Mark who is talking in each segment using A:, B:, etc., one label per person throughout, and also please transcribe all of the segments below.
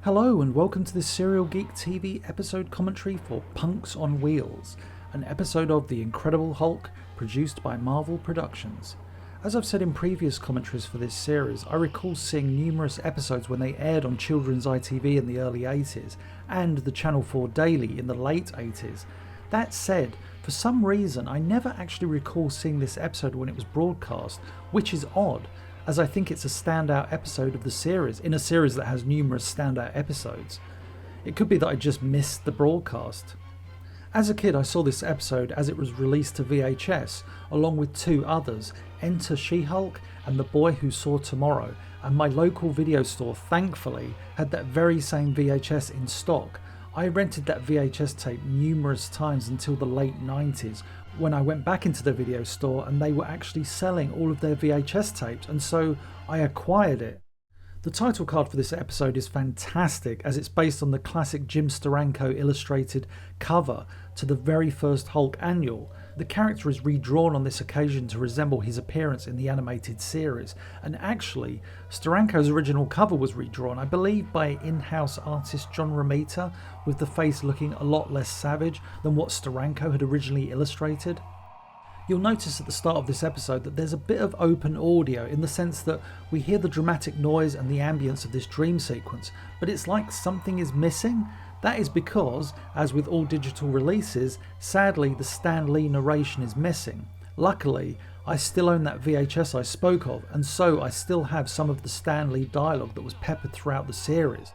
A: Hello and welcome to this Serial Geek TV episode commentary for Punks on Wheels, an episode of The Incredible Hulk produced by Marvel Productions. As I've said in previous commentaries for this series, I recall seeing numerous episodes when they aired on children's ITV in the early 80s and the Channel 4 Daily in the late 80s. That said, for some reason I never actually recall seeing this episode when it was broadcast, which is odd, as I think it's a standout episode of the series, in a series that has numerous standout episodes. It could be that I just missed the broadcast. As a kid I saw this episode as it was released to VHS, along with two others, Enter She-Hulk and The Boy Who Saw Tomorrow, and my local video store thankfully had that very same VHS in stock. I rented that VHS tape numerous times until the late 90s, when I went back into the video store and they were actually selling all of their VHS tapes, and so I acquired it. The title card for this episode is fantastic, as it's based on the classic Jim Steranko illustrated cover to the very first Hulk annual. The character is redrawn on this occasion to resemble his appearance in the animated series, and actually Steranko's original cover was redrawn, I believe by in-house artist John Romita, with the face looking a lot less savage than what Steranko had originally illustrated. You'll notice at the start of this episode that there's a bit of open audio, in the sense that we hear the dramatic noise and the ambience of this dream sequence, but it's like something is missing. That is because, as with all digital releases, sadly the Stan Lee narration is missing. Luckily, I still own that VHS I spoke of, and so I still have some of the Stan Lee dialogue that was peppered throughout the series.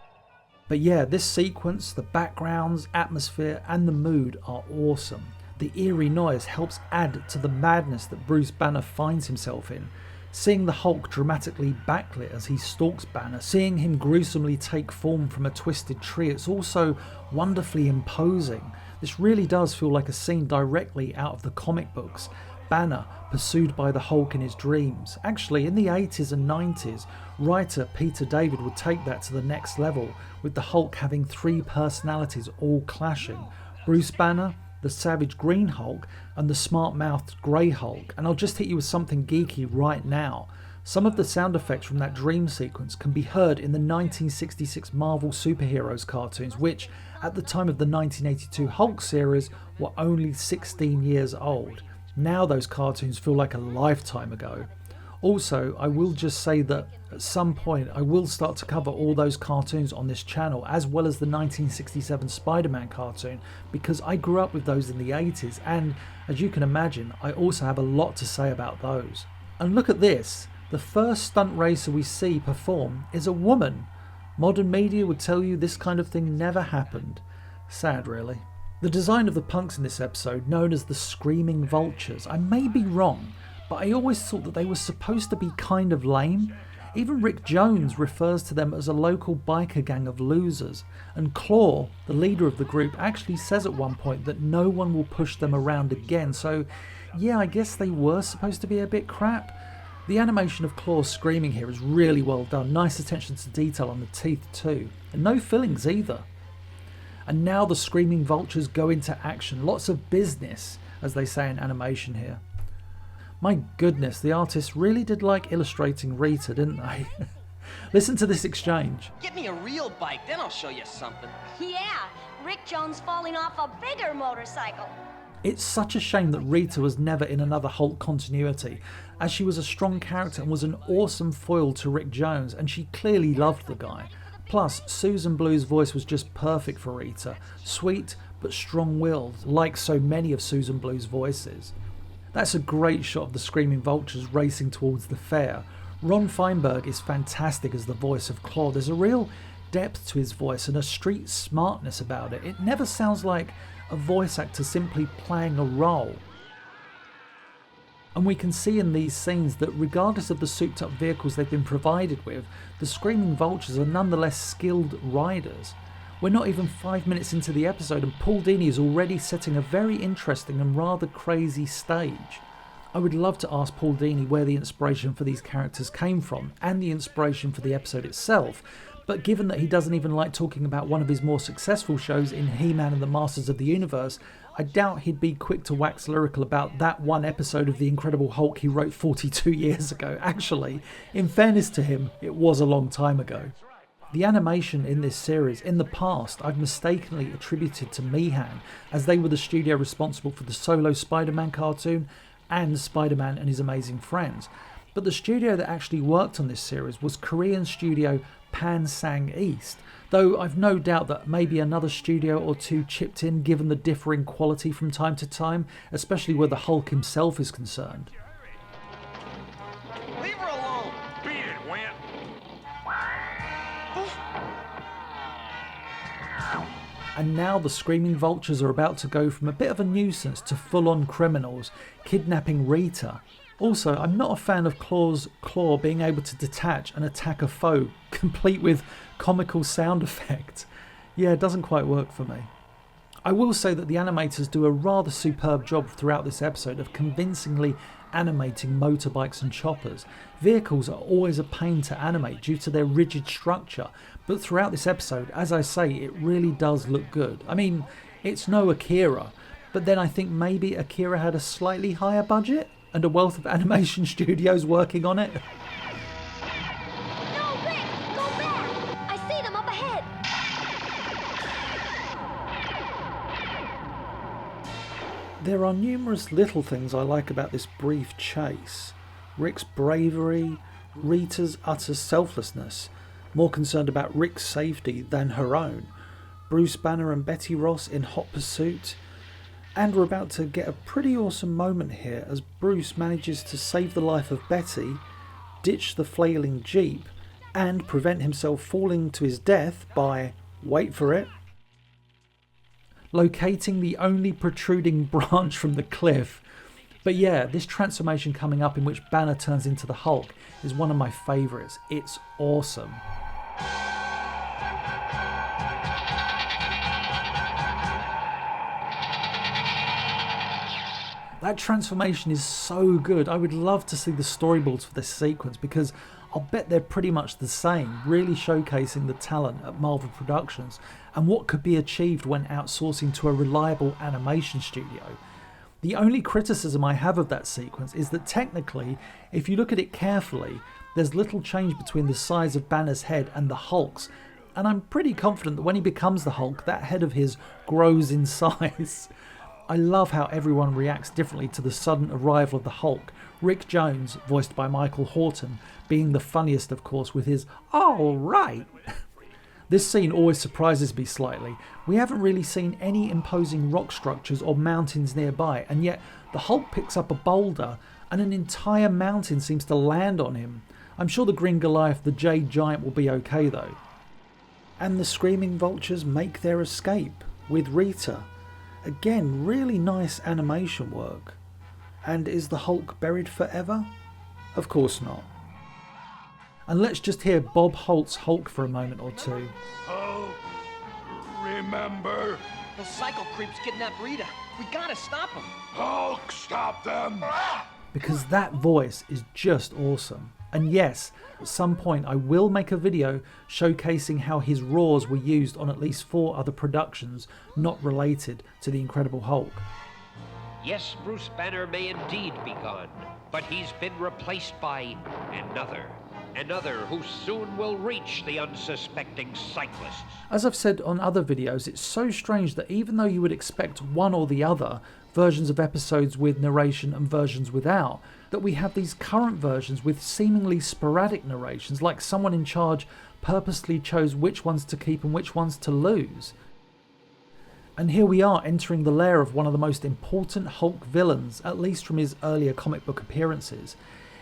A: But yeah, this sequence, the backgrounds, atmosphere and the mood are awesome. The eerie noise helps add to the madness that Bruce Banner finds himself in. Seeing the Hulk dramatically backlit as he stalks Banner, seeing him gruesomely take form from a twisted tree, it's also wonderfully imposing. This really does feel like a scene directly out of the comic books. Banner pursued by the Hulk in his dreams. Actually, in the 80s and 90s, writer Peter David would take that to the next level, with the Hulk having three personalities all clashing. Bruce Banner, the savage Green Hulk, and the smart-mouthed Grey Hulk. And I'll just hit you with something geeky right now. Some of the sound effects from that dream sequence can be heard in the 1966 Marvel Superheroes cartoons, which, at the time of the 1982 Hulk series, were only 16 years old. Now those cartoons feel like a lifetime ago. Also, I will just say that at some point I will start to cover all those cartoons on this channel, as well as the 1967 Spider-Man cartoon, because I grew up with those in the 80s, and as you can imagine, I also have a lot to say about those. And look at this, the first stunt racer we see perform is a woman. Modern media would tell you this kind of thing never happened. Sad really. The design of the punks in this episode, known as the Screaming Vultures, I may be wrong, but I always thought that they were supposed to be kind of lame. Even Rick Jones refers to them as a local biker gang of losers, and Claw, the leader of the group, actually says at one point that no one will push them around again, so yeah, I guess they were supposed to be a bit crap. The animation of Claw screaming here is really well done, nice attention to detail on the teeth too, and no fillings either. And now the Screaming Vultures go into action, lots of business, as they say in animation here. My goodness, the artists really did like illustrating Rita, didn't they? Listen to this exchange.
B: Get me a real bike, then I'll show you something.
C: Yeah, Rick Jones falling off a bigger motorcycle.
A: It's such a shame that Rita was never in another Hulk continuity, as she was a strong character and was an awesome foil to Rick Jones, and she clearly loved the guy. Plus, Susan Blue's voice was just perfect for Rita, sweet but strong-willed, like so many of Susan Blue's voices. That's a great shot of the Screaming Vultures racing towards the fair. Ron Feinberg is fantastic as the voice of Claw. There's a real depth to his voice and a street smartness about it. It never sounds like a voice actor simply playing a role. And we can see in these scenes that regardless of the souped up vehicles they've been provided with, the Screaming Vultures are nonetheless skilled riders. We're not even 5 minutes into the episode and Paul Dini is already setting a very interesting and rather crazy stage. I would love to ask Paul Dini where the inspiration for these characters came from, and the inspiration for the episode itself, but given that he doesn't even like talking about one of his more successful shows in He-Man and the Masters of the Universe, I doubt he'd be quick to wax lyrical about that one episode of The Incredible Hulk he wrote 42 years ago. Actually, in fairness to him, it was a long time ago. The animation in this series, in the past, I've mistakenly attributed to Meehan, as they were the studio responsible for the solo Spider-Man cartoon and Spider-Man and His Amazing Friends. But the studio that actually worked on this series was Korean studio Pan-Sang East, though I've no doubt that maybe another studio or two chipped in given the differing quality from time to time, especially where the Hulk himself is concerned.
B: Leave her alone.
D: Beat it, Wimp.
A: And now the screaming vultures are about to go from a bit of a nuisance to full-on criminals, kidnapping Rita. Also, I'm not a fan of Claw's claw being able to detach and attack a foe, complete with comical sound effects. Yeah, it doesn't quite work for me. I will say that the animators do a rather superb job throughout this episode of convincingly animating motorbikes and choppers. Vehicles are always a pain to animate due to their rigid structure, but throughout this episode, as I say, it really does look good. I mean, it's no Akira, but then I think maybe Akira had a slightly higher budget and a wealth of animation studios working on it.
C: No, Rick! Go back! I see them up ahead!
A: There are numerous little things I like about this brief chase. Rick's bravery, Rita's utter selflessness, more concerned about Rick's safety than her own, Bruce Banner and Betty Ross in hot pursuit, and we're about to get a pretty awesome moment here as Bruce manages to save the life of Betty, ditch the flailing Jeep, and prevent himself falling to his death by, wait for it, locating the only protruding branch from the cliff. But yeah, this transformation coming up in which Banner turns into the Hulk is one of my favourites. It's awesome. That transformation is so good. I would love to see the storyboards for this sequence because I'll bet they're pretty much the same, really showcasing the talent at Marvel Productions and what could be achieved when outsourcing to a reliable animation studio. The only criticism I have of that sequence is that technically, if you look at it carefully, there's little change between the size of Banner's head and the Hulk's, and I'm pretty confident that when he becomes the Hulk, that head of his grows in size. I love how everyone reacts differently to the sudden arrival of the Hulk. Rick Jones, voiced by Michael Horton, being the funniest of course with his "all right." This scene always surprises me slightly. We haven't really seen any imposing rock structures or mountains nearby, and yet the Hulk picks up a boulder and an entire mountain seems to land on him. I'm sure the Green Goliath, the Jade Giant, will be okay though. And the screaming vultures make their escape with Rita. Again, really nice animation work. And is the Hulk buried forever? Of course not. And let's just hear Bob Holt's Hulk for a moment or two.
D: Oh, remember?
B: Those psycho creeps kidnapped Rita. We gotta stop them.
D: Hulk, stop them!
A: Because that voice is just awesome. And yes, at some point I will make a video showcasing how his roars were used on at least 4 other productions not related to The Incredible Hulk.
E: Yes, Bruce Banner may indeed be gone, but he's been replaced by another who soon will reach the unsuspecting cyclists.
A: As I've said on other videos, it's so strange that even though you would expect one or the other, versions of episodes with narration and versions without, that we have these current versions with seemingly sporadic narrations, like someone in charge purposely chose which ones to keep and which ones to lose. And here we are entering the lair of one of the most important Hulk villains, at least from his earlier comic book appearances.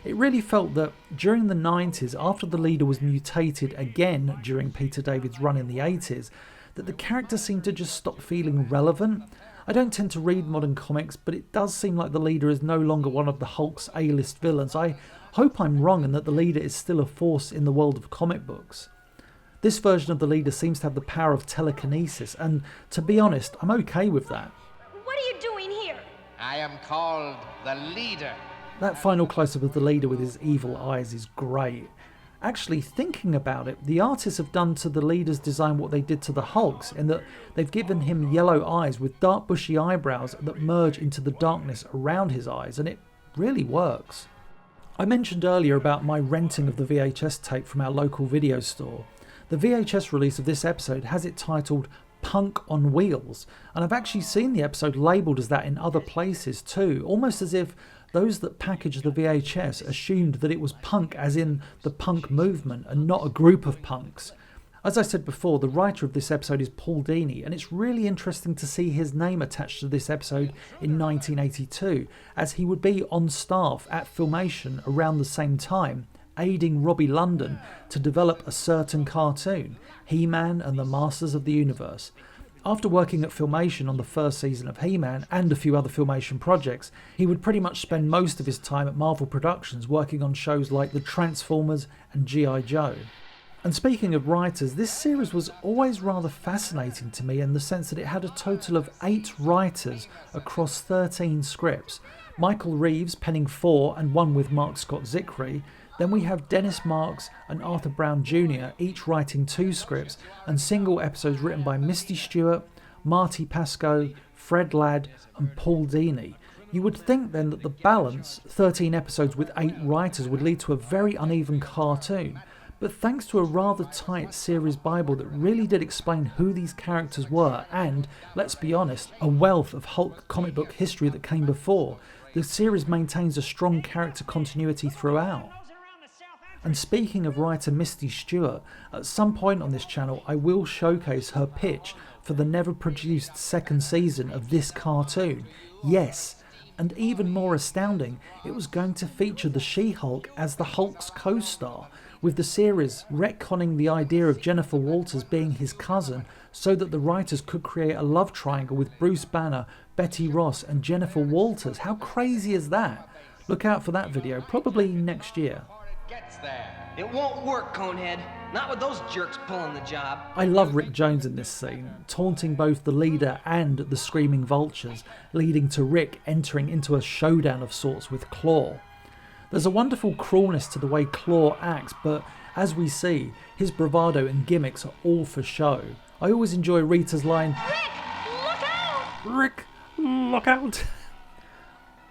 A: It really felt that during the 90s, after the leader was mutated again during Peter David's run in the 80s, that the character seemed to just stop feeling relevant. I don't tend to read modern comics, but it does seem like the leader is no longer one of the Hulk's A-list villains. I hope I'm wrong and that the leader is still a force in the world of comic books. This version of the leader seems to have the power of telekinesis, and to be honest, I'm okay with that.
C: What are you doing here?
F: I am called the leader.
A: That final close-up of the leader with his evil eyes is great. Actually, thinking about it, the artists have done to the leader's design what they did to the Hulk's, in that they've given him yellow eyes with dark bushy eyebrows that merge into the darkness around his eyes, and it really works. I mentioned earlier about my renting of the VHS tape from our local video store. The VHS release of this episode has it titled Punk on Wheels, and I've actually seen the episode labelled as that in other places too, almost as if those that packaged the VHS assumed that it was punk as in the punk movement and not a group of punks. As I said before, the writer of this episode is Paul Dini, and it's really interesting to see his name attached to this episode in 1982, as he would be on staff at Filmation around the same time, aiding Robbie London to develop a certain cartoon, He-Man and the Masters of the Universe. After working at Filmation on the first season of He-Man and a few other Filmation projects, he would pretty much spend most of his time at Marvel Productions working on shows like The Transformers and G.I. Joe. And speaking of writers, this series was always rather fascinating to me in the sense that it had a total of 8 writers across 13 scripts. Michael Reeves penning 4 and 1 with Mark Scott Zickrey. Then we have Dennis Marks and Arthur Brown Jr. each writing 2 scripts, and single episodes written by Misty Stewart, Marty Pascoe, Fred Ladd and Paul Dini. You would think then that the balance, 13 episodes with 8 writers, would lead to a very uneven cartoon. But thanks to a rather tight series bible that really did explain who these characters were and, let's be honest, a wealth of Hulk comic book history that came before, the series maintains a strong character continuity throughout. And speaking of writer Misty Stewart, at some point on this channel I will showcase her pitch for the never produced second season of this cartoon. Yes, and even more astounding, it was going to feature the She-Hulk as the Hulk's co-star, with the series retconning the idea of Jennifer Walters being his cousin so that the writers could create a love triangle with Bruce Banner, Betty Ross and Jennifer Walters. How crazy is that? Look out for that video, probably next year.
B: It won't work, Conehead. Not with those jerks pulling the job.
A: I love Rick Jones in this scene, taunting both the leader and the screaming vultures, leading to Rick entering into a showdown of sorts with Claw. There's a wonderful cruelness to the way Claw acts, but as we see, his bravado and gimmicks are all for show. I always enjoy Rita's line, "Rick, look out! Rick, look out!"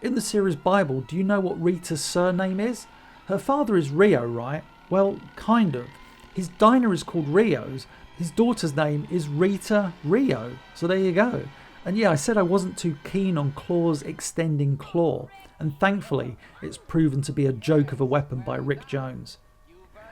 A: In the series Bible, do you know what Rita's surname is? Her father is Rio, right? Well, kind of. His diner is called Rio's. His daughter's name is Rita Rio. So there you go. And yeah, I said I wasn't too keen on Claw's extending claw, and thankfully it's proven to be a joke of a weapon by Rick Jones.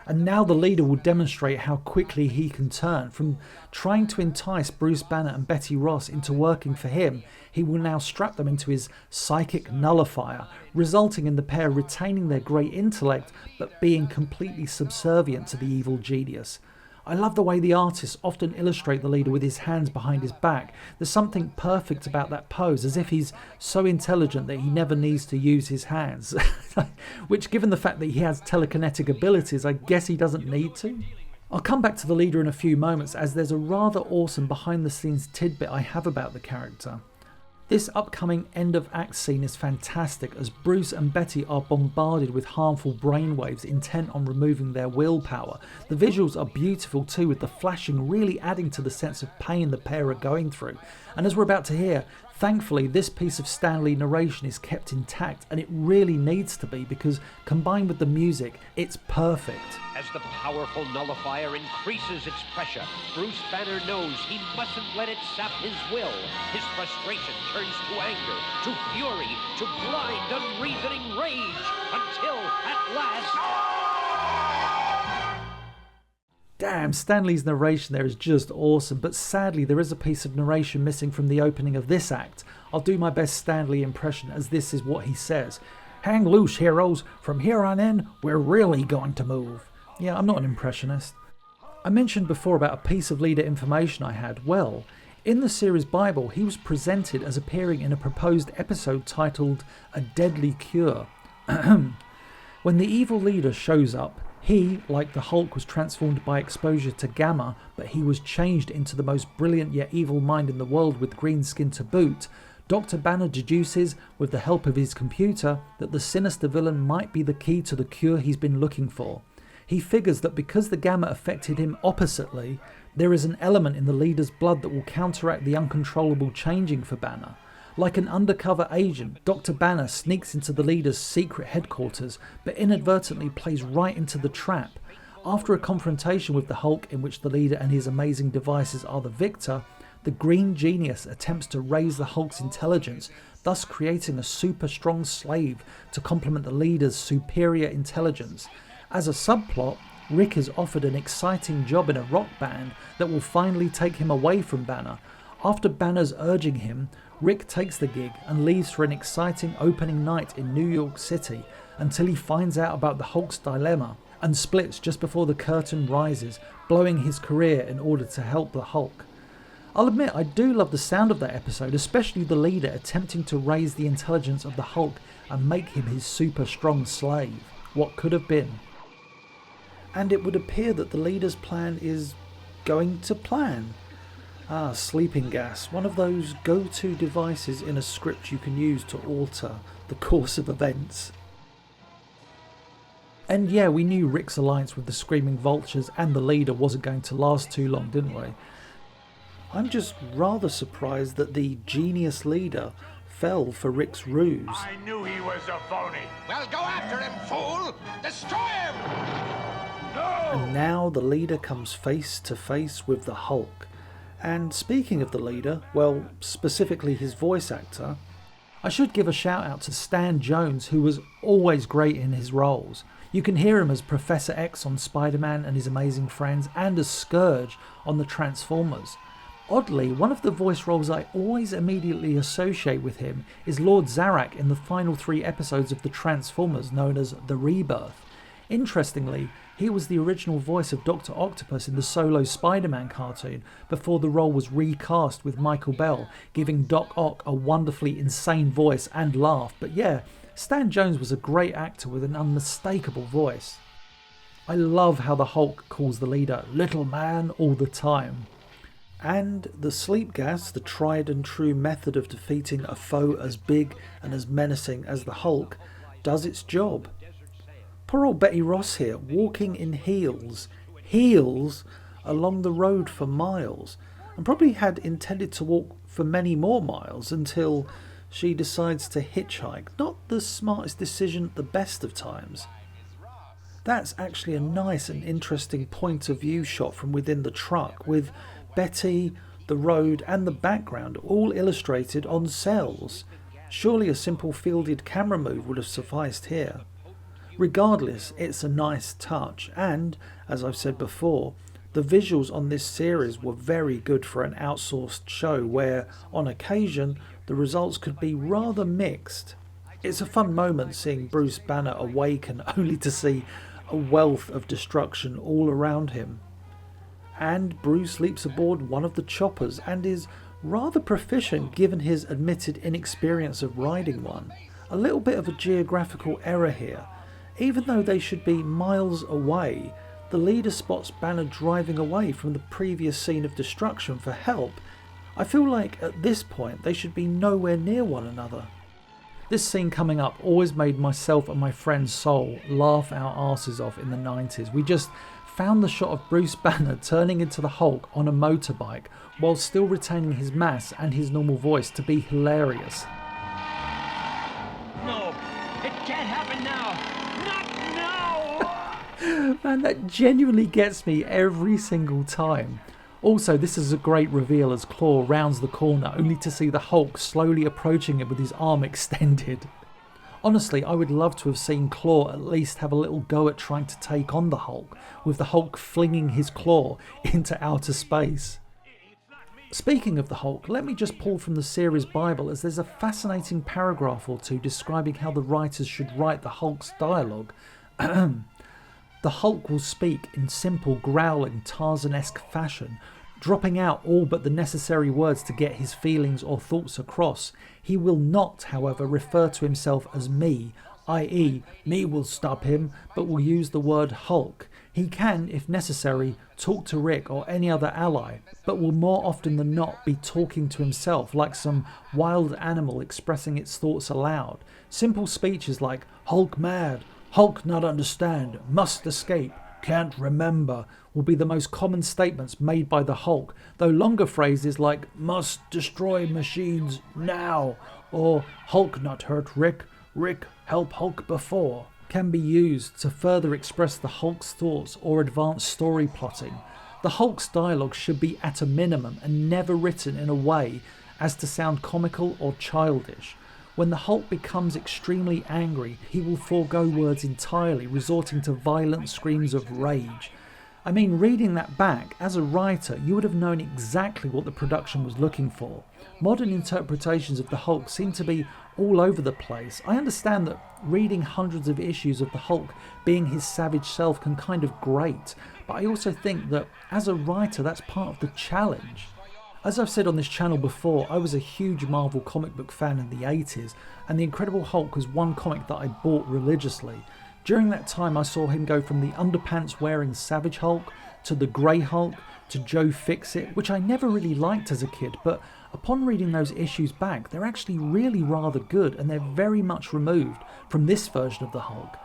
A: And now the leader will demonstrate how quickly he can turn. From trying to entice Bruce Banner and Betty Ross into working for him, he will now strap them into his psychic nullifier, resulting in the pair retaining their great intellect but being completely subservient to the evil genius. I love the way the artists often illustrate the leader with his hands behind his back. There's something perfect about that pose, as if he's so intelligent that he never needs to use his hands. Which, given the fact that he has telekinetic abilities, I guess he doesn't need to. I'll come back to the leader in a few moments, as there's a rather awesome behind the scenes tidbit I have about the character. This upcoming end of act scene is fantastic, as Bruce and Betty are bombarded with harmful brainwaves intent on removing their willpower. The visuals are beautiful too, with the flashing really adding to the sense of pain the pair are going through. And as we're about to hear, thankfully this piece of Stan Lee narration is kept intact, and it really needs to be, because combined with the music, it's perfect.
E: As the powerful nullifier increases its pressure, Bruce Banner knows he mustn't let it sap his will. His frustration turns to anger, to fury, to blind, unreasoning rage, until, at last...
A: Damn, Stan Lee's narration there is just awesome, but sadly there is a piece of narration missing from the opening of this act. I'll do my best Stan Lee impression, as this is what he says. "Hang loose, heroes. From here on in, we're really going to move." Yeah, I'm not an impressionist. I mentioned before about a piece of leader information I had. Well, in the series Bible, he was presented as appearing in a proposed episode titled A Deadly Cure. When the evil leader shows up, he, like the Hulk, was transformed by exposure to gamma, but he was changed into the most brilliant yet evil mind in the world with green skin to boot. Dr. Banner deduces, with the help of his computer, that the sinister villain might be the key to the cure he's been looking for. He figures that because the gamma affected him oppositely, there is an element in the leader's blood that will counteract the uncontrollable changing for Banner. Like an undercover agent, Dr. Banner sneaks into the leader's secret headquarters, but inadvertently plays right into the trap. After a confrontation with the Hulk in which the leader and his amazing devices are the victor, the Green Genius attempts to raise the Hulk's intelligence, thus creating a super strong slave to complement the leader's superior intelligence. As a subplot, Rick is offered an exciting job in a rock band that will finally take him away from Banner. After Banner's urging him, Rick takes the gig and leaves for an exciting opening night in New York City until he finds out about the Hulk's dilemma and splits just before the curtain rises, blowing his career in order to help the Hulk. I'll admit I do love the sound of that episode, especially the leader attempting to raise the intelligence of the Hulk and make him his super strong slave. What could have been? And it would appear that the leader's plan is going to plan. Sleeping gas, one of those go-to devices in a script you can use to alter the course of events. And yeah, we knew Rick's alliance with the Screaming Vultures and the leader wasn't going to last too long, didn't we? I'm just rather surprised that the genius leader fell for Rick's ruse.
D: I knew he was a phony.
F: Well, go after him, fool! Destroy him!
A: And now the leader comes face to face with the Hulk. And speaking of the leader, well, specifically his voice actor, I should give a shout out to Stan Jones, who was always great in his roles. You can hear him as Professor X on Spider-Man and His Amazing Friends, and as Scourge on the Transformers. Oddly, one of the voice roles I always immediately associate with him is Lord Zarak in the final 3 episodes of the Transformers, known as The Rebirth. Interestingly, he was the original voice of Dr. Octopus in the solo Spider-Man cartoon before the role was recast with Michael Bell, giving Doc Ock a wonderfully insane voice and laugh. But yeah, Stan Jones was a great actor with an unmistakable voice. I love how the Hulk calls the leader "little man" all the time. And the sleep gas, the tried and true method of defeating a foe as big and as menacing as the Hulk, does its job. Poor old Betty Ross here, walking in heels along the road for miles, and probably had intended to walk for many more miles until she decides to hitchhike. Not the smartest decision at the best of times. That's actually a nice and interesting point of view shot from within the truck, with Betty, the road and the background all illustrated on cells. Surely a simple fielded camera move would have sufficed here. Regardless, it's a nice touch, and, as I've said before, the visuals on this series were very good for an outsourced show where, on occasion, the results could be rather mixed. It's a fun moment seeing Bruce Banner awaken only to see a wealth of destruction all around him. And Bruce leaps aboard one of the choppers and is rather proficient given his admitted inexperience of riding one. A little bit of a geographical error here. Even though they should be miles away, the leader spots Banner driving away from the previous scene of destruction for help. I feel like at this point they should be nowhere near one another. This scene coming up always made myself and my friend Sol laugh our arses off in the 90s. We just found the shot of Bruce Banner turning into the Hulk on a motorbike while still retaining his mass and his normal voice to be hilarious.
B: No, it can't happen now. Not now!
A: Man, that genuinely gets me every single time. Also, this is a great reveal as Claw rounds the corner only to see the Hulk slowly approaching it with his arm extended. Honestly, I would love to have seen Claw at least have a little go at trying to take on the Hulk, with the Hulk flinging his claw into outer space. Speaking of the Hulk, let me just pull from the series Bible, as there's a fascinating paragraph or two describing how the writers should write the Hulk's dialogue. The Hulk will speak in simple, growling, Tarzan-esque fashion, dropping out all but the necessary words to get his feelings or thoughts across. He will not, however, refer to himself as me, i.e., me will stop him, but will use the word Hulk. He can, if necessary, talk to Rick or any other ally, but will more often than not be talking to himself like some wild animal expressing its thoughts aloud. Simple speeches like Hulk mad, Hulk not understand, must escape, can't remember will be the most common statements made by the Hulk, though longer phrases like must destroy machines now or Hulk not hurt Rick, Rick help Hulk before can be used to further express the Hulk's thoughts or advance story plotting. The Hulk's dialogue should be at a minimum and never written in a way as to sound comical or childish. When the Hulk becomes extremely angry, he will forego words entirely, resorting to violent screams of rage. I mean, reading that back, as a writer, you would have known exactly what the production was looking for. Modern interpretations of the Hulk seem to be all over the place. I understand that reading hundreds of issues of the Hulk being his savage self can kind of grate, but I also think that as a writer, that's part of the challenge. As I've said on this channel before, I was a huge Marvel comic book fan in the 80s, and The Incredible Hulk was one comic that I bought religiously. During that time I saw him go from the underpants wearing Savage Hulk to the Grey Hulk to Joe Fix-It, which I never really liked as a kid, but upon reading those issues back, they're actually really rather good and they're very much removed from this version of the Hulk.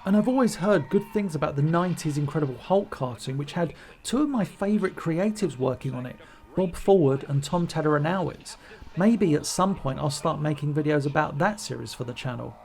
A: And I've always heard good things about the 90s Incredible Hulk cartoon, which had two of my favourite creatives working on it, Bob Forward and Tom Tataranaowicz. Maybe at some point I'll start making videos about that series for the channel.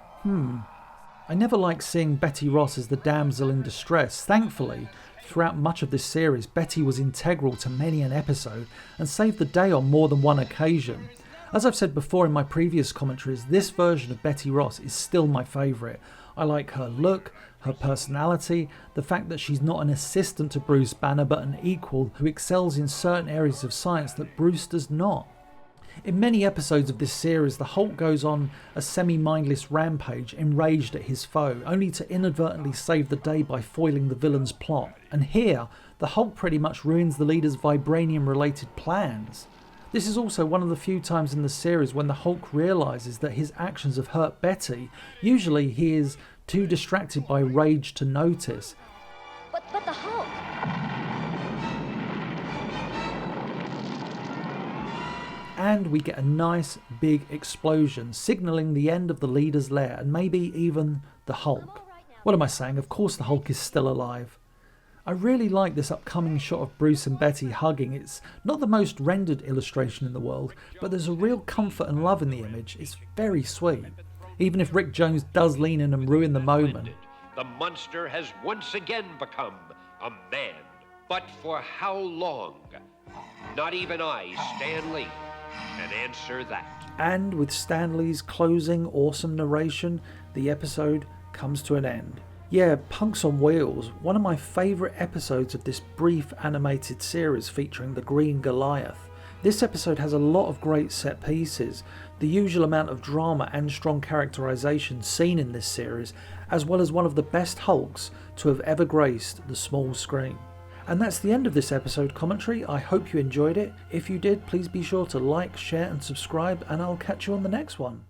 A: I never liked seeing Betty Ross as the damsel in distress. Thankfully, throughout much of this series, Betty was integral to many an episode and saved the day on more than one occasion. As I've said before in my previous commentaries, this version of Betty Ross is still my favourite. I like her look, her personality, the fact that she's not an assistant to Bruce Banner but an equal who excels in certain areas of science that Bruce does not. In many episodes of this series, the Hulk goes on a semi-mindless rampage, enraged at his foe, only to inadvertently save the day by foiling the villain's plot. And here, the Hulk pretty much ruins the leader's vibranium-related plans. This is also one of the few times in the series when the Hulk realises that his actions have hurt Betty. Usually he is too distracted by rage to notice.
C: But the Hulk...
A: And we get a nice big explosion, signalling the end of the leader's lair and maybe even the Hulk. What am I saying? Of course the Hulk is still alive. I really like this upcoming shot of Bruce and Betty hugging. It's not the most rendered illustration in the world, but there's a real comfort and love in the image. It's very sweet. Even if Rick Jones does lean in and ruin the moment.
E: The monster has once again become a man. But for how long? Not even I, Stan Lee, can answer that.
A: And with Stan Lee's closing, awesome narration, the episode comes to an end. Yeah, Punks on Wheels, one of my favourite episodes of this brief animated series featuring the Green Goliath. This episode has a lot of great set pieces, the usual amount of drama and strong characterisation seen in this series, as well as one of the best Hulks to have ever graced the small screen. And that's the end of this episode commentary. I hope you enjoyed it. If you did, please be sure to like, share and subscribe, and I'll catch you on the next one.